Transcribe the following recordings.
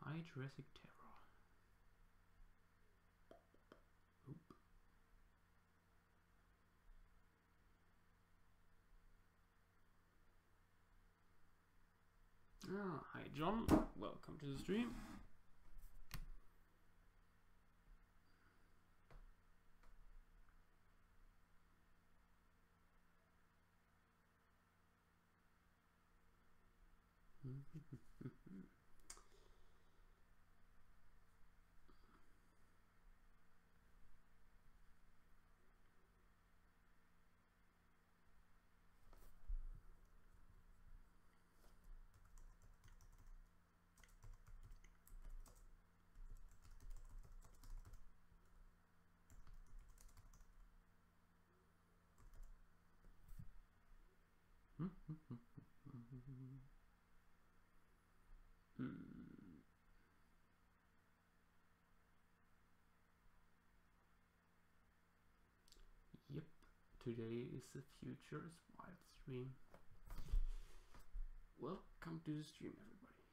High Jurassic Terror. Oop. Hi John, welcome to the stream. Yep, today is the Futures Wild stream. Welcome to the stream, everybody.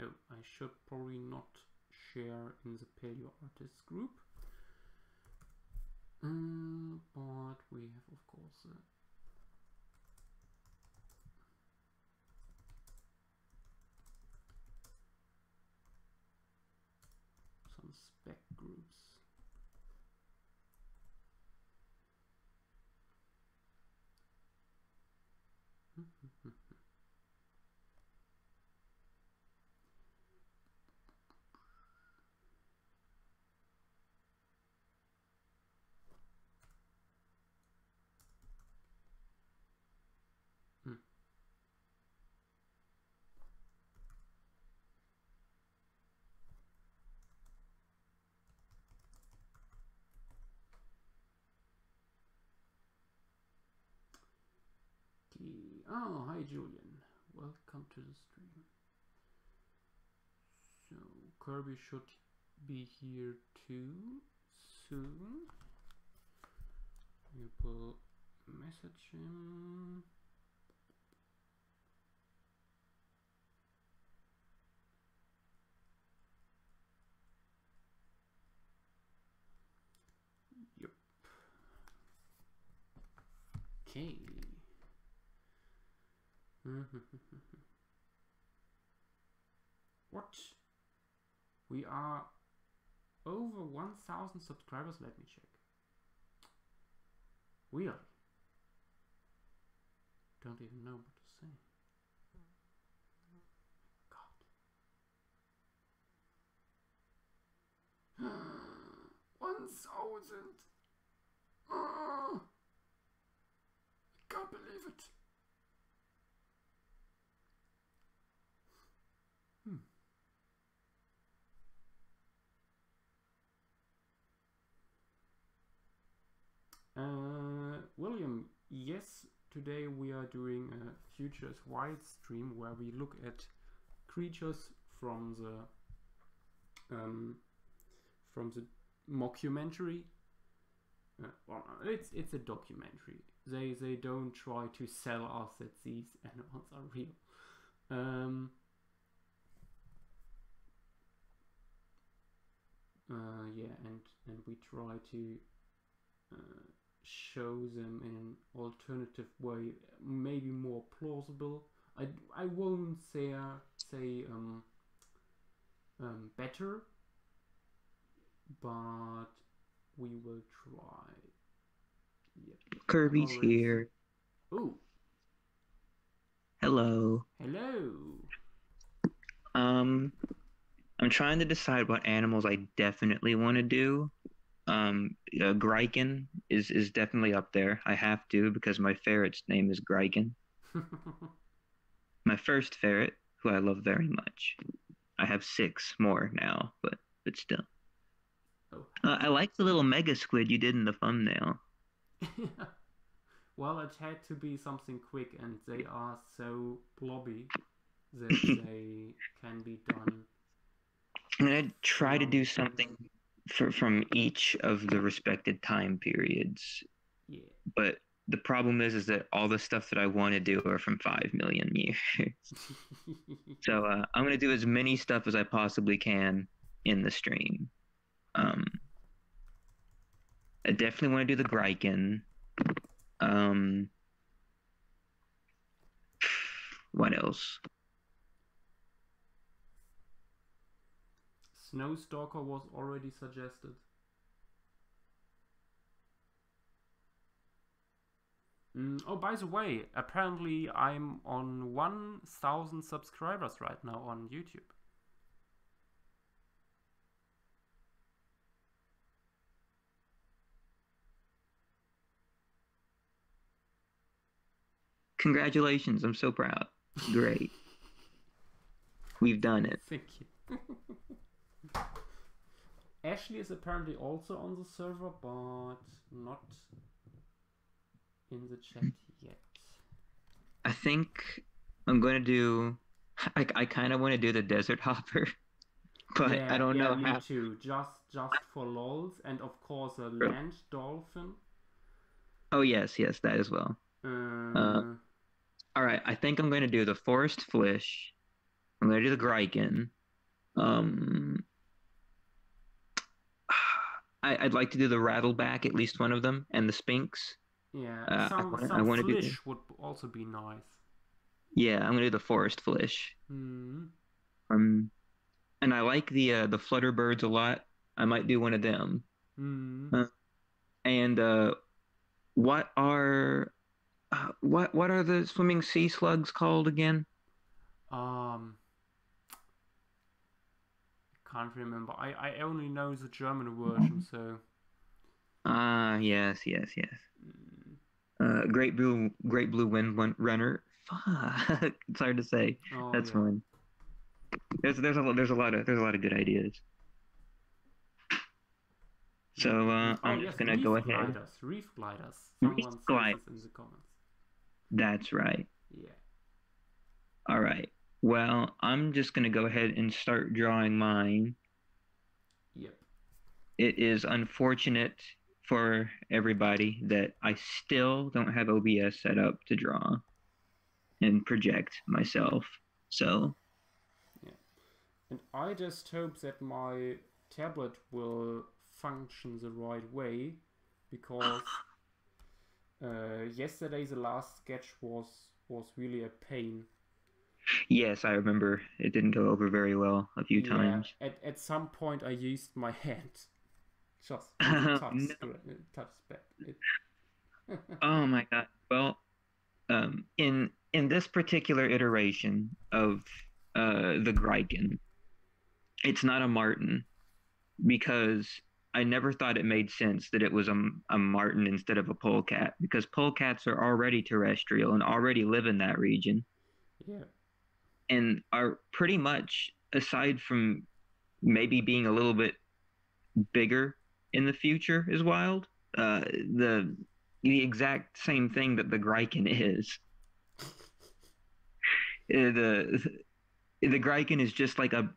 Oh, I should probably not share in the Paleo Artists group. But we have, of course, some spec groups. Oh, hi Julian. Welcome to the stream. So, Kirby should be here too soon. You will message him. Yep. Okay. What? We are over 1,000 subscribers. Let me check. Really? Don't even know what to say. God. 1,000. I can't believe it. William, yes, today we are doing a Futures Wild stream where we look at creatures from the mockumentary. Well, it's a documentary. They don't try to sell us that these animals are real. Yeah, and we try to show them in an alternative way, maybe more plausible. I won't say better, but we will try. Yep. Kirby's here. Oh. Hello. Hello. I'm trying to decide what animals I definitely want to do. Greiken is definitely up there. I have to because my ferret's name is Greiken. My first ferret, who I love very much. I have 6 more now, but still. Oh. I like the little mega squid you did in the thumbnail. Well, it had to be something quick, and they are so blobby that they can be done. I'm gonna try to do something from each of the respected time periods. Yeah. But the problem is that all the stuff that I want to do are from 5 million years. So I'm gonna do as many stuff as I possibly can in the stream. I definitely want to do the Grykin. What else? Snowstalker was already suggested. Oh, by the way, apparently I'm on 1,000 subscribers right now on YouTube. Congratulations, I'm so proud. Great. We've done it. Thank you. Ashley is apparently also on the server, but not in the chat yet. I think I'm going to do... I kind of want to do the Desert Hopper, but yeah, I don't know me how... too. Just for lols, and of course a land dolphin. Oh, yes, that as well. All right, I think I'm going to do the Forest Flish. I'm going to do the Grykin. I'd like to do the Rattleback, at least one of them, and the Sphinx. Yeah, some Flish would also be nice. Yeah, I'm going to do the Forest Flish. And I like the Flutterbirds a lot. I might do one of them. And what are the swimming sea slugs called again? Can't remember. I only know the German version, so. Yes. Great blue wind runner. Fuck, it's hard to say. Oh, that's fine. There's a lot of good ideas. So I'm just gonna go ahead. Reef gliders. Someone says this in the comments. That's right. Yeah. All right. Well, I'm just gonna go ahead and start drawing mine. Yep. It is unfortunate for everybody that I still don't have OBS set up to draw and project myself. So. Yeah. And I just hope that my tablet will function the right way, because yesterday the last sketch was really a pain. Yes, I remember it didn't go over very well a few times. At some point I used my hand. Just touch pad. Oh my god. Well, in this particular iteration of the Grykin, it's not a marten, because I never thought it made sense that it was a marten instead of a polecat, because polecats are already terrestrial and already live in that region. Yeah. And are pretty much, aside from maybe being a little bit bigger in the future as wild, the exact same thing that the Grykin is. The Grykin is just like a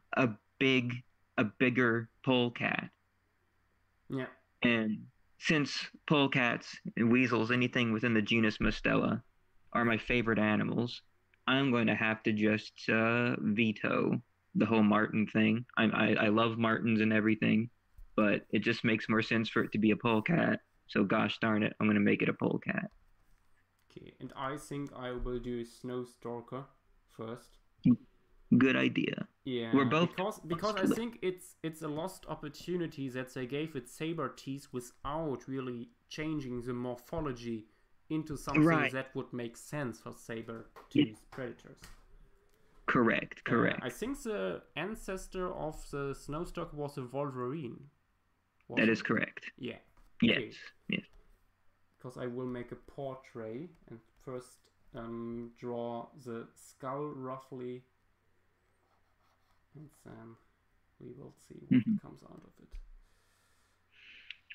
bigger polecat. Yeah. And since polecats and weasels, anything within the genus Mustela, are my favorite animals, I'm going to have to just veto the whole marten thing. I love martens and everything, but it just makes more sense for it to be a polecat. So gosh darn it, I'm going to make it a polecat. Okay, and I think I will do Snowstalker first. Good idea. Yeah, we're both because I think it's a lost opportunity that they gave it saber teeth without really changing the morphology into something that would make sense for saber-toothed predators. Correct. I think the ancestor of the Snowstalker was a Wolverine. That is correct. Yeah. Okay. Yes. Because I will make a portrait and first draw the skull roughly, and then we will see what comes out of it.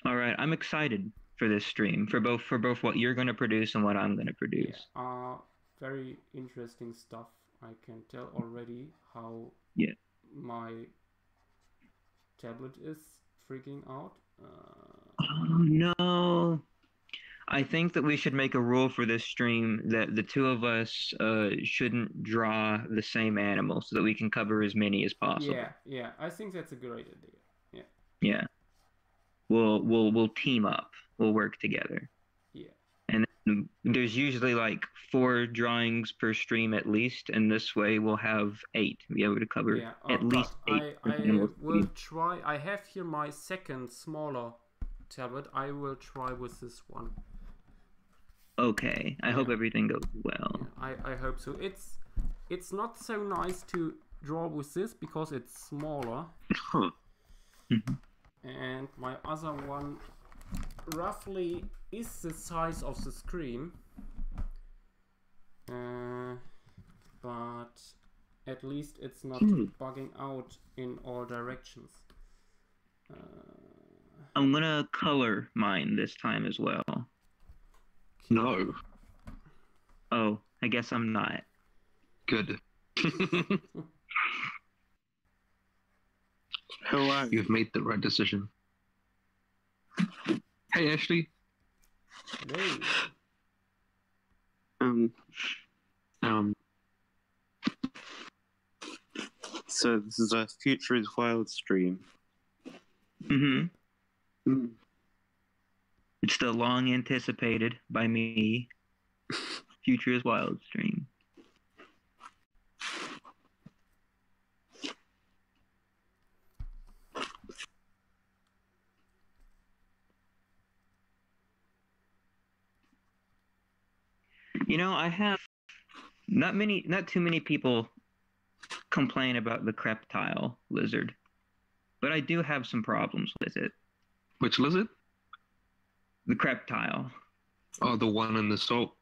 All right, I'm excited for this stream, for both what you're going to produce and what I'm going to produce. Yeah, very interesting stuff I can tell already how my tablet is freaking out. Oh no. I think that we should make a rule for this stream that the two of us shouldn't draw the same animal so that we can cover as many as possible. Yeah, I think that's a great idea. Yeah. Yeah. We'll team up. We'll work together. Yeah. And then there's usually like 4 drawings per stream at least, and this way we'll have 8. Be able to cover at least 8 I will try. I have here my second smaller tablet. I will try with this one. Okay. I hope everything goes well. Yeah, I hope so. It's not so nice to draw with this because it's smaller. And my other one roughly is the size of the screen, but at least it's not bugging out in all directions. I'm gonna color mine this time as well. No. Oh, I guess I'm not. Good. Hello. You've made the right decision. Hey, Ashley. Hey. So this is a Future is Wild stream. It's the long anticipated by me Future is Wild stream. You know, I have not too many people complain about the creptile lizard, but I do have some problems with it. Which lizard? The creptile. Oh, the one in the salt.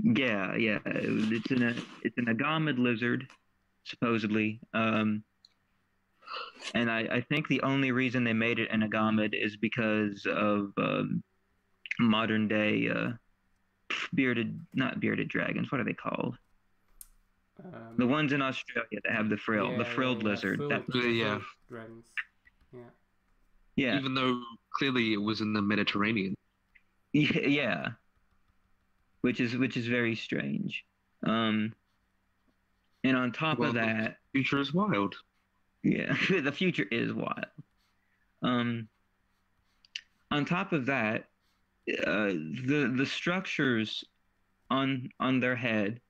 Yeah. It's an agamid lizard, supposedly. And I think the only reason they made it an agamid is because of modern day not bearded dragons. What are they called? The ones in Australia that have the frilled lizard. Dragons. Yeah. Even though clearly it was in the Mediterranean. Yeah. Which is very strange. And on top of that, the future is wild. Yeah, the future is wild. On top of that, the structures on their head.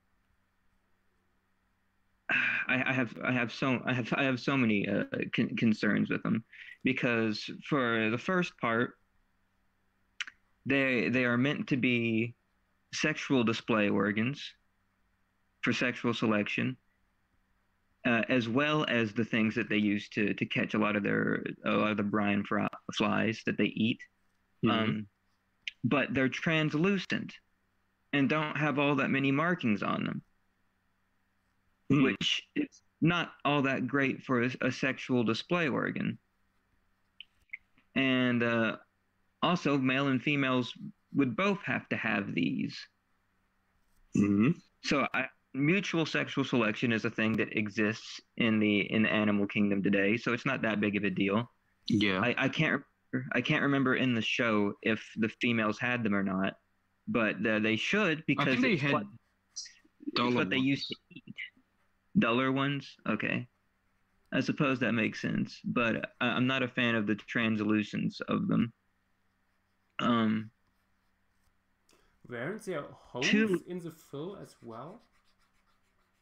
I have so many concerns with them, because for the first part, they are meant to be sexual display organs for sexual selection, as well as the things that they use to catch a lot of the brine flies that they eat. But they're translucent and don't have all that many markings on them, which is not all that great for a sexual display organ. And also, male and females would both have to have these. So mutual sexual selection is a thing that exists in the animal kingdom today, so it's not that big of a deal. Yeah. I can't remember in the show if the females had them or not, but they should, because I think they had it's what they used to eat. Duller ones? Okay. I suppose that makes sense, but I'm not a fan of the translucence of them. Weren't there holes in the frill as well?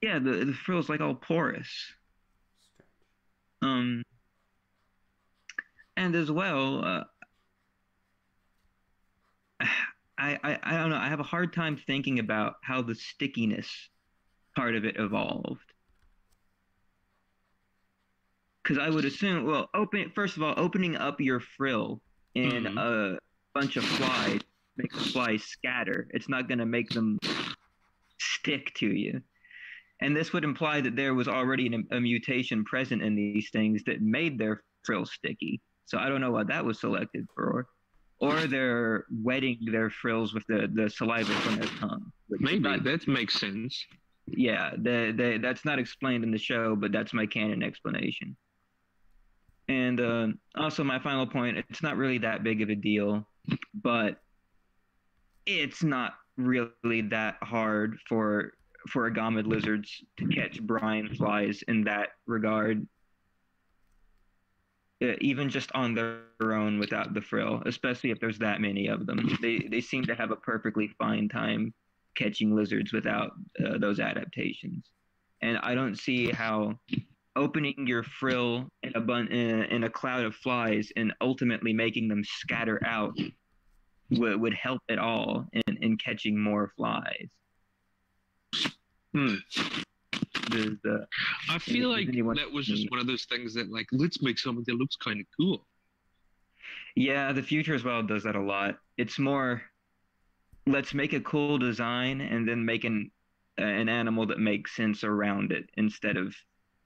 Yeah, the frill's like all porous. Strange. And as well, I don't know. I have a hard time thinking about how the stickiness part of it evolved. Because I would assume, well, first of all, opening up your frill in a bunch of flies makes the flies scatter. It's not going to make them stick to you. And this would imply that there was already a mutation present in these things that made their frill sticky. So I don't know what that was selected for. Or they're wetting their frills with the saliva from their tongue. Maybe that makes sense. Yeah, that's not explained in the show, but that's my canon explanation. And also, my final point, it's not really that big of a deal, but it's not really that hard for agamid lizards to catch brine flies in that regard, even just on their own without the frill, especially if there's that many of them. They seem to have a perfectly fine time catching lizards without those adaptations. And I don't see how opening your frill in a cloud of flies and ultimately making them scatter out would help at all in catching more flies. I feel like that was just one of those things that, like, let's make something that looks kind of cool. Yeah, the Future as well does that a lot. It's more, let's make a cool design and then make an animal that makes sense around it instead of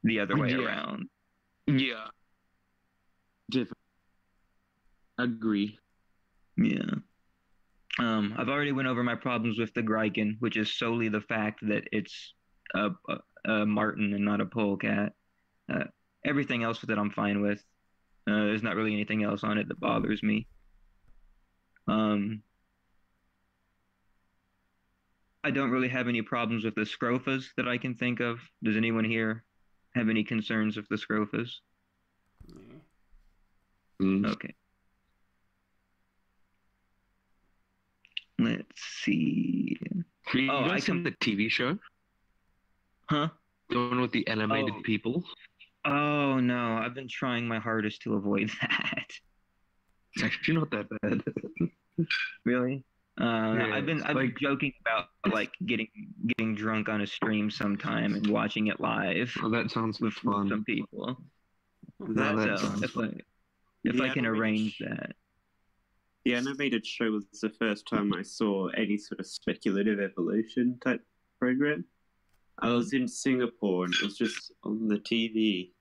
the other way around. Yeah. Different. Agree. Yeah. I've already went over my problems with the Grykin, which is solely the fact that it's a marten and not a polecat. Everything else with it I'm fine with. There's not really anything else on it that bothers me. I don't really have any problems with the Scrophas that I can think of. Does anyone here have any concerns with the Scrophas? Mm. Okay. Let's see. I can the TV show. Huh? The one with the animated people. Oh no, I've been trying my hardest to avoid that. It's actually not that bad. Really? Yeah, I've been joking about like getting drunk on a stream sometime and watching it live. Oh, that sounds with fun. Some people. That So if I can arrange that. The animated show was the first time I saw any sort of speculative evolution type program. I was in Singapore and it was just on the TV.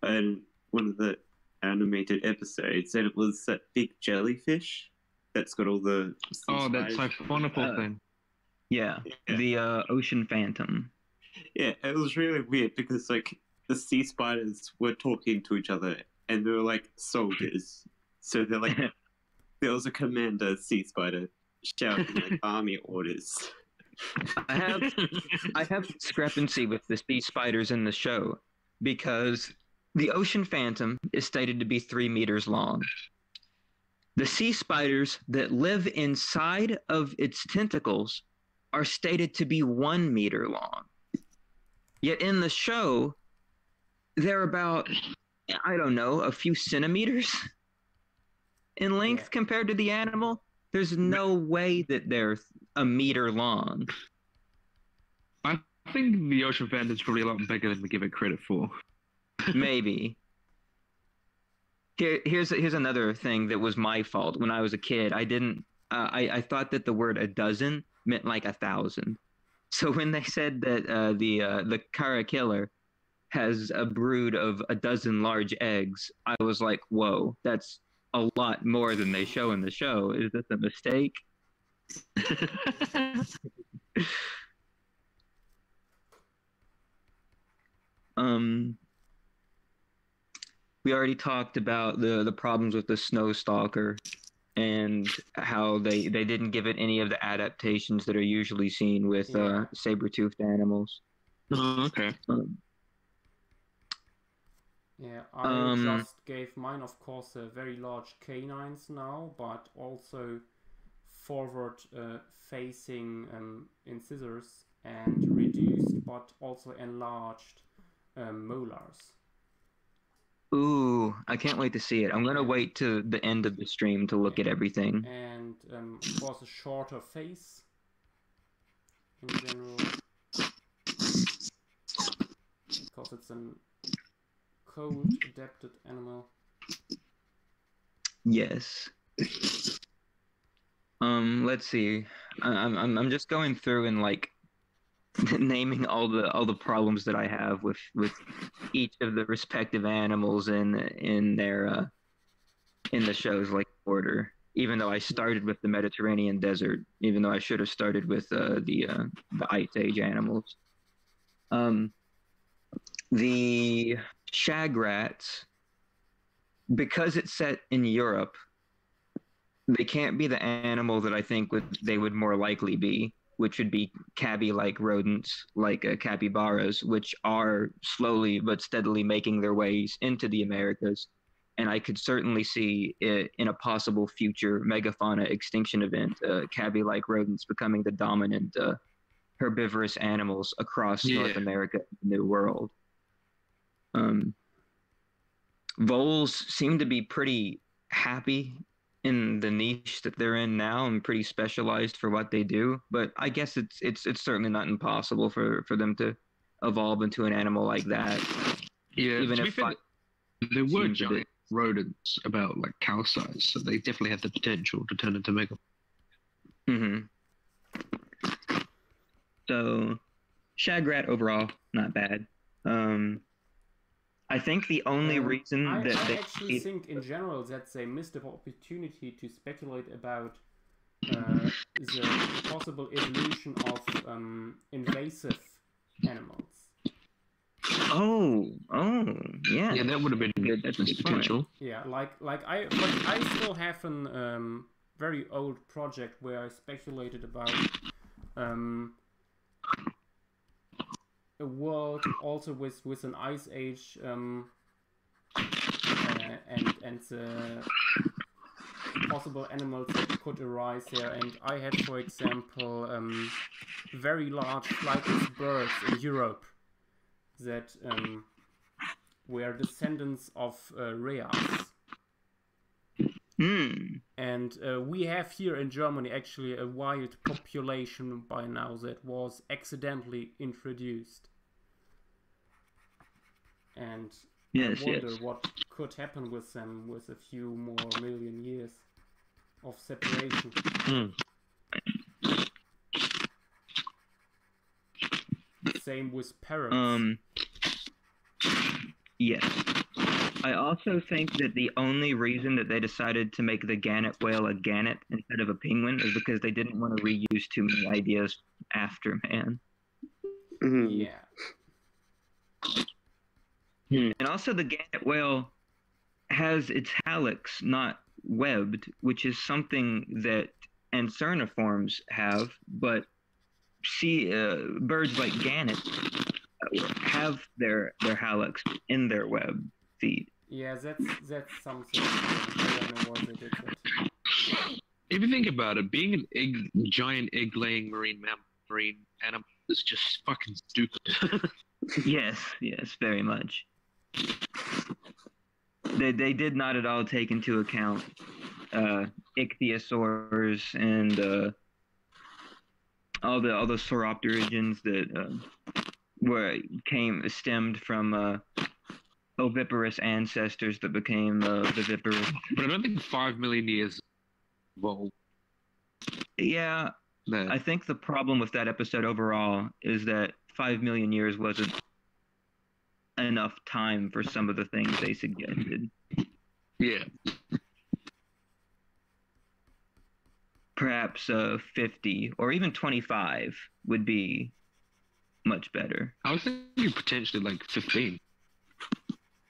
And one of the animated episodes, and it was that big jellyfish that's got all the... Oh, that siphonical thing. Yeah, the ocean phantom. Yeah, it was really weird because, like, the sea spiders were talking to each other and they were like soldiers. So they're like... There was a commander sea spider shouting like army orders. I have discrepancy with the sea spiders in the show because the ocean phantom is stated to be 3 meters long. The sea spiders that live inside of its tentacles are stated to be 1 meter long. Yet in the show, they're about, I don't know, a few centimeters in length compared to the animal. There's no way that they're 1 meter long. I think the ocean phantom is probably a lot bigger than we give it credit for. Maybe. Here's another thing that was my fault. When I was a kid, I didn't. I thought that the word a dozen meant like 1,000. So when they said that the Kara killer has a brood of 12 large eggs, I was like, whoa, that's a lot more than they show in the show. Is this a mistake? We already talked about the problems with the snow stalker and how they didn't give it any of the adaptations that are usually seen with saber-toothed animals. Oh, okay. Yeah, I just gave mine, of course, very large canines now, but also forward facing incisors and reduced but also enlarged molars. Ooh, I can't wait to see it. I'm going to wait to the end of the stream to look at everything. And of course a shorter face in general, because it's an cold adapted animal. Yes. Let's see. I'm just going through and like naming all the problems that I have with each of the respective animals in their in the show's like order. even though I started with the Mediterranean desert, even though I should have started with the Ice Age animals. The shag rats, because it's set in Europe, they can't be the animal that I think they would more likely be, which would be cabby-like rodents, like capybaras, which are slowly but steadily making their ways into the Americas. And I could certainly see it in a possible future megafauna extinction event, cabby-like rodents becoming the dominant herbivorous animals across North America and the New World. Voles seem to be pretty happy in the niche that they're in now and pretty specialized for what they do. But I guess it's certainly not impossible for them to evolve into an animal like that. Yeah, even if there were giant rodents about like cow size, so they definitely have the potential to turn into mega. So, shagrat overall, not bad. I think the only reason I they actually think in general that they missed the opportunity to speculate about the possible evolution of invasive animals. Yeah. Yeah, that would have been good. That's potential. Yeah, I still have an very old project where I speculated about a world also with an ice age and the possible animals that could arise there. And I had, for example, very large flightless birds in Europe that were descendants of rares. And we have here in Germany actually a wild population by now that was accidentally introduced. And I wonder what could happen with them with a few more million years of separation. Same with parrots. Yes. I also think that the only reason that they decided to make the gannet whale a gannet instead of a penguin is because they didn't want to reuse too many ideas after man. Yeah. And also the gannet whale has its hallux not webbed, which is something that anserniforms have, but birds like gannets have their hallux in their web feet. Yeah, that's something. I don't know why they did that. If you think about it, being an giant egg-laying marine animal is just fucking stupid. Yes, very much. They did not at all take into account ichthyosaurs and all the sauropterygians that stemmed from oviparous ancestors that became viviparous. But I don't think 5 million years evolved. Yeah, No. I think the problem with that episode overall is that 5 million years wasn't enough time for some of the things they suggested. Yeah. Perhaps 50 or even 25 would be much better. I was thinking potentially like 15.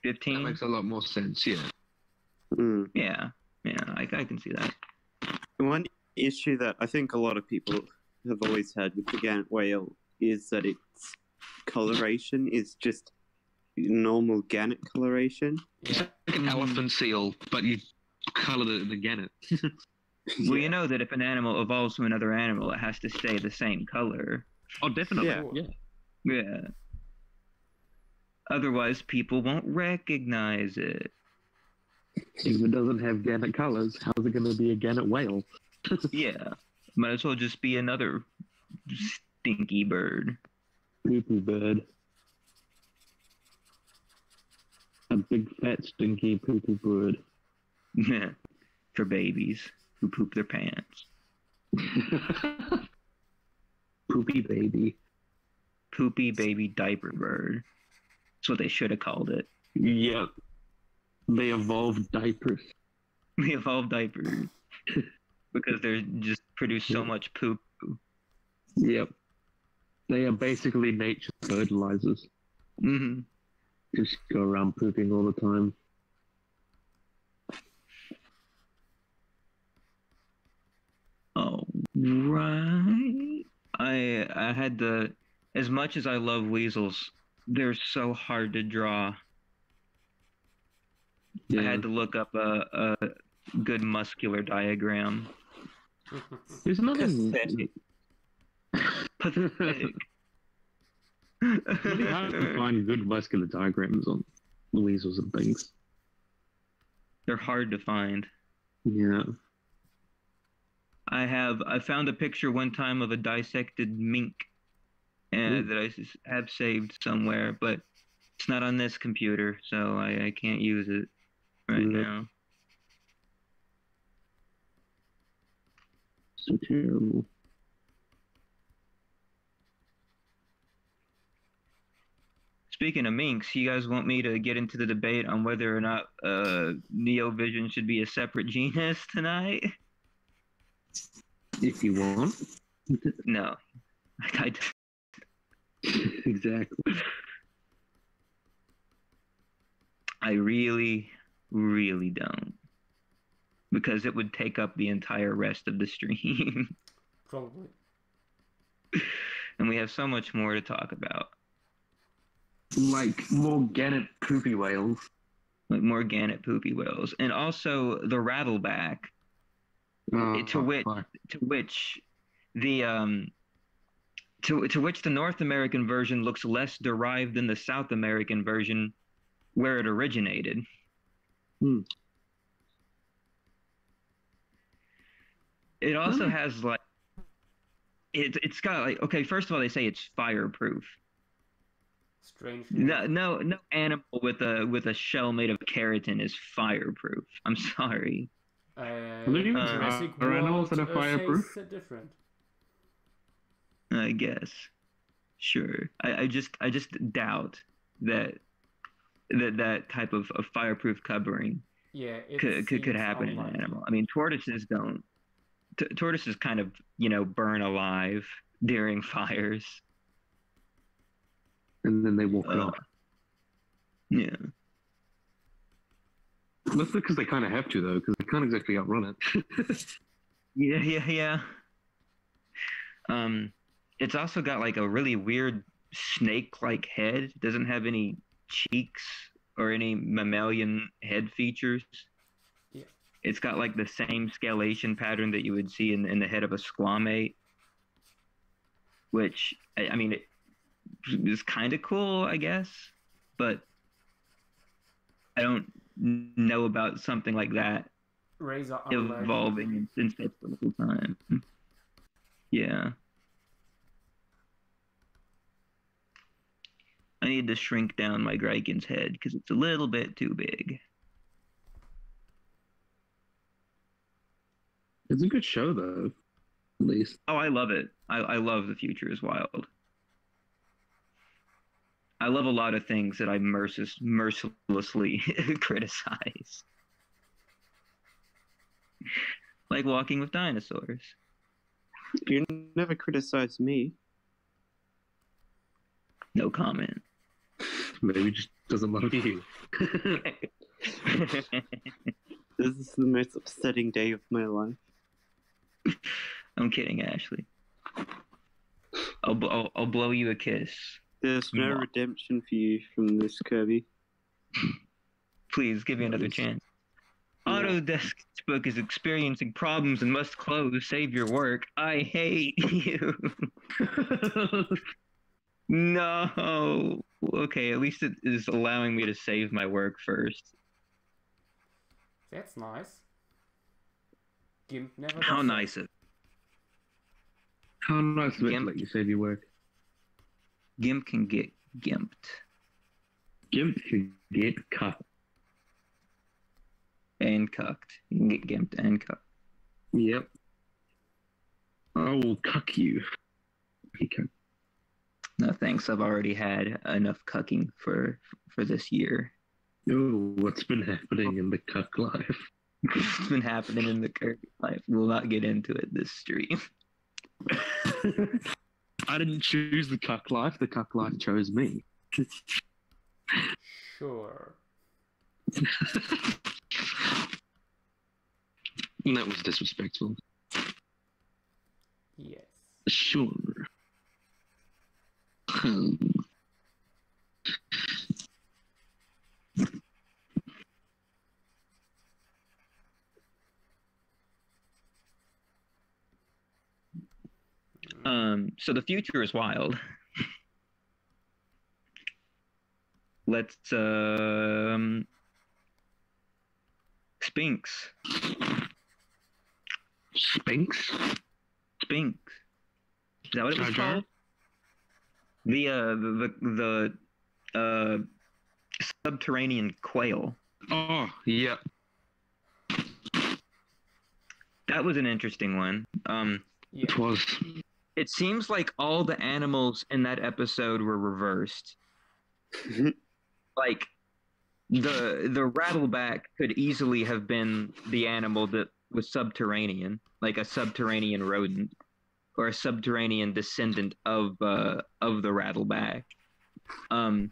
15? That makes a lot more sense, yeah. Yeah, I can see that. One issue that I think a lot of people have always had with the gannet whale is that its coloration is just normal gannet coloration. It's like an elephant seal, but you colored it in the gannet. Well, you know that if an animal evolves from another animal, it has to stay the same color. Oh, definitely. Yeah. Otherwise, people won't recognize it. If it doesn't have gannet colors, how's it going to be a gannet whale? Yeah. Might as well just be another stinky bird. Poopy bird. A big fat stinky poopy bird. For babies who poop their pants. Poopy baby. Poopy baby diaper bird. That's what they should have called it. Yep. They evolved diapers. They evolved diapers. because they're just produce so Yep. much poop. Yep. They are basically nature's fertilizers. Hmm. Just go around pooping all the time. Oh, right. I had the as much as I love weasels, they're so hard to draw. Yeah. I had to look up a good muscular diagram. There's nothing. Pathetic. Pathetic. It's really hard to find good muscular diagrams on the weasels and things. They're hard to find. Yeah. I found a picture one time of a dissected mink Ooh. that I have saved somewhere, but it's not on this computer, so I can't use it right Yep. now. So terrible. Speaking of minks, you guys want me to get into the debate on whether or not Neovision should be a separate genus tonight? If you want. No. I Exactly. I really, really don't. Because it would take up the entire rest of the stream. Probably. And we have so much more to talk about. Like more Gannet poopy whales. Like more Gannet poopy whales. And also the rattleback, to which the to which the North American version looks less derived than the South American version where it originated. Hmm. It also has like it's got like, okay, first of all they say it's fireproof. Strangely. No animal with a shell made of keratin is fireproof. I'm sorry. Jurassic are animals World that are fireproof? says different. I guess. Sure. I just doubt that type of fireproof covering Yeah, it could happen in an unlikely. animal. I mean, tortoises don't. Tortoises kind of, burn alive during fires. And then they walk it off. Yeah. That's because they kind of have to, though, because they can't exactly outrun it. Yeah. It's also got like a really weird snake-like head. It doesn't have any cheeks or any mammalian head features. Yeah. It's got like the same scalation pattern that you would see in the head of a squamate, which I mean it is kind of cool, I guess, but I don't know about something like that Razor evolving in such little time. Yeah. I need to shrink down my Greiken's head because it's a little bit too big. It's a good show, though, at least. Oh, I love it. I love The Future is Wild. I love a lot of things that I mercilessly criticize. Like Walking with Dinosaurs. You never criticized me. No comment. Maybe he just doesn't love you. This is the most upsetting day of my life. I'm kidding, Ashley. I'll blow you a kiss. There's no Mwah. redemption for you from this, Kirby. Please give me another chance. Autodesk Book is experiencing problems and must close. Save your work. I hate you. No. Okay, at least it is allowing me to save my work first. That's nice. GIMP never How does nice that. of How nice of it to Gimp. let you save your work. GIMP can get gimped. Gimp can get cut. And cucked. You can get gimped and cucked. Yep. I will cuck you. Okay. No thanks, I've already had enough cucking for this year. Oh, what's been happening in the cuck life? It's been happening in the current life. We'll not get into it this stream. I didn't choose the cuck life. The cuck life chose me. Sure. That was disrespectful. Yes. Sure. So the future is wild. Let's Sphinx. Sphinx? Sphinx. Is that what it was Jar Jar? called? The subterranean quail. Oh, yeah. That was an interesting one. Yeah. It was. It seems like all the animals in that episode were reversed. Like the rattleback could easily have been the animal that was subterranean, like a subterranean rodent or a subterranean descendant of the rattleback. Not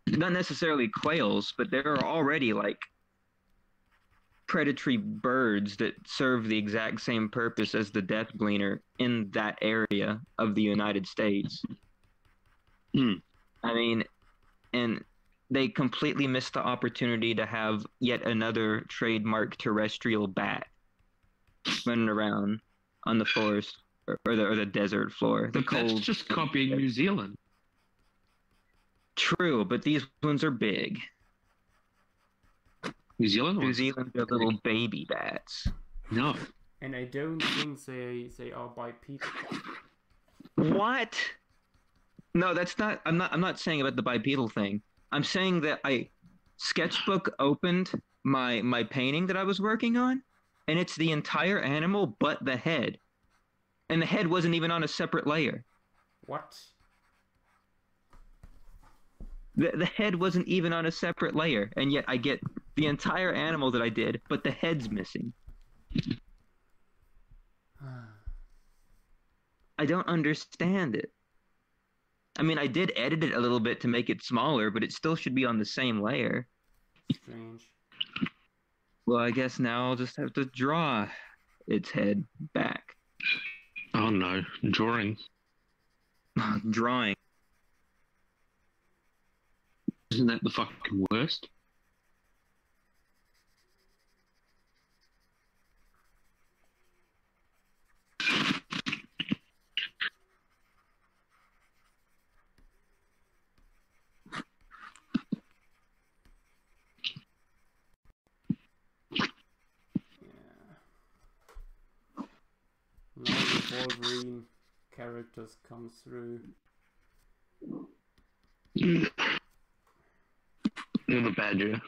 necessarily quails, but there are already like predatory birds that serve the exact same purpose as the death gleaner in that area of the United States. I mean, and they completely missed the opportunity to have yet another trademark terrestrial bat running around on the forest or the desert floor. The But cold. that's just copying New Zealand. True, but these ones are big. New Zealand? New Zealand are little baby bats. No. And I don't think they are bipedal. What? No, that's not. I'm not saying about the bipedal thing. I'm saying that Sketchbook opened my painting that I was working on, and it's the entire animal but the head, and the head wasn't even on a separate layer. What? The head wasn't even on a separate layer, and yet I get the entire animal that I did, but the head's missing. I don't understand it. I mean, I did edit it a little bit to make it smaller, but it still should be on the same layer. Strange. Well, I guess now I'll just have to draw its head back. Oh no. Drawing. Drawing. Isn't that the fucking worst? Now the Wolverine characters come through. You're the badger.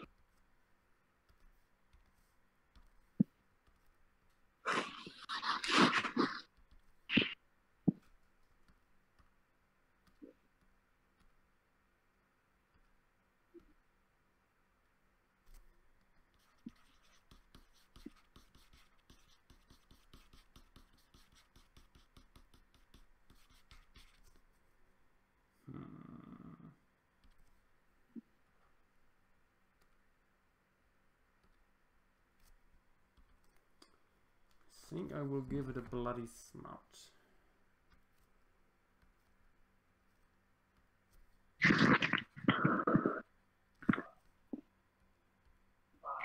I think I will give it a bloody snout.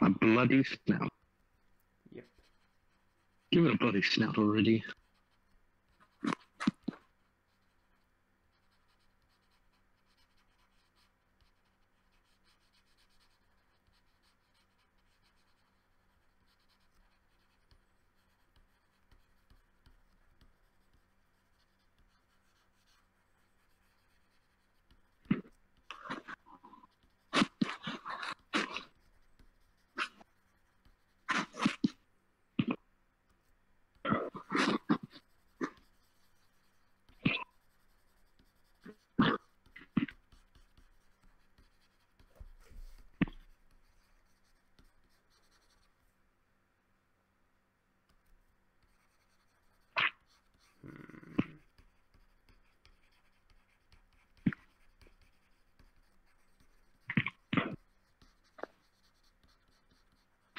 A bloody snout. Yep. Give it a bloody snout already.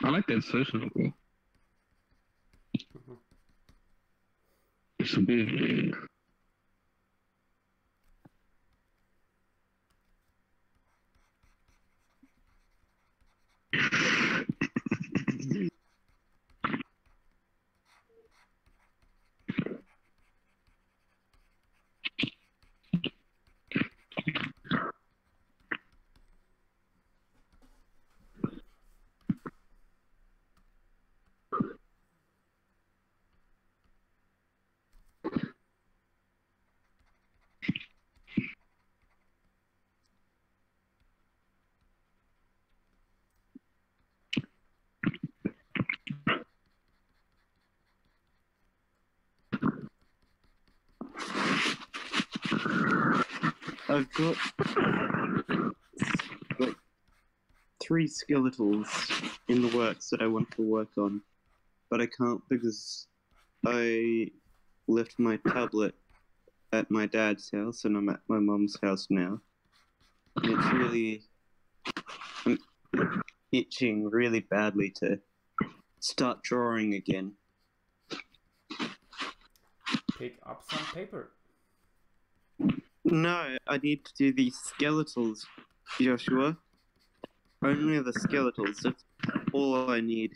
I like that social novel. It's a big. I've got like 3 skeletals in the works that I want to work on, but I can't because I left my tablet at my dad's house and I'm at my mum's house now. And it's really, I'm itching really badly to start drawing again. Pick up some paper. No, I need to do the skeletals, Joshua. Only the skeletals. That's all I need.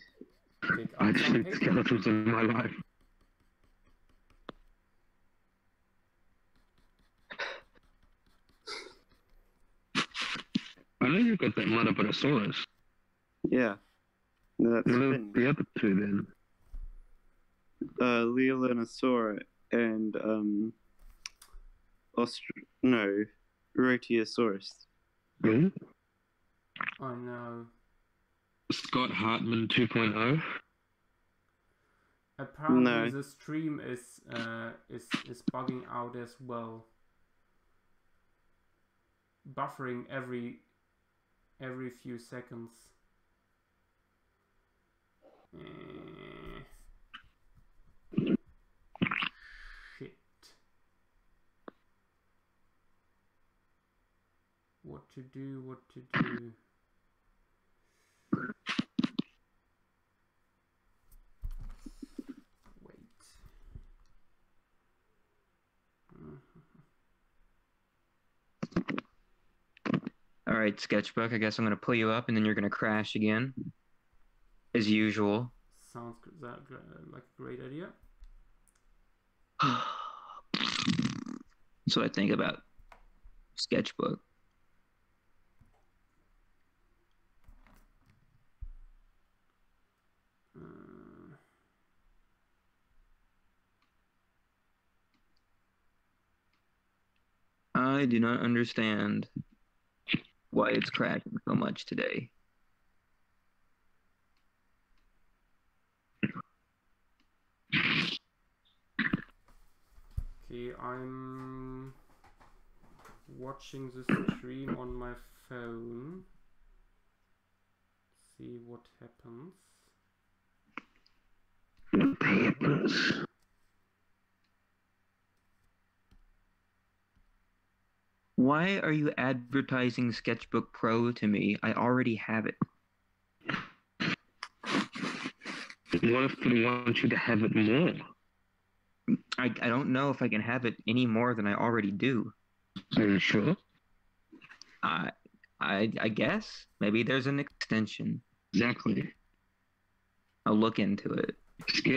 Pick up I've some seen paper. skeletons in my life. I know you've got that Monopotosaurus. Yeah. No, that's What are been the other two then? Leolanosaurus and Rotiosaurus. Really? Oh no. Scott Hartman 2.0? Apparently No. the stream is bugging out as well. Buffering every few seconds. Shit. What to do, what to do. Wait. Alright, Sketchbook, I guess I'm going to pull you up and then you're going to crash again. As usual. Sounds like a great idea. That's what I think about Sketchbook. I do not understand why it's crashing so much today. Okay, I'm watching the stream on my phone. See what happens. Why are you advertising Sketchbook Pro to me? I already have it. What if they want you to have it more? I don't know if I can have it any more than I already do. Are you sure? I guess. Maybe there's an extension. Exactly. I'll look into it. Sketch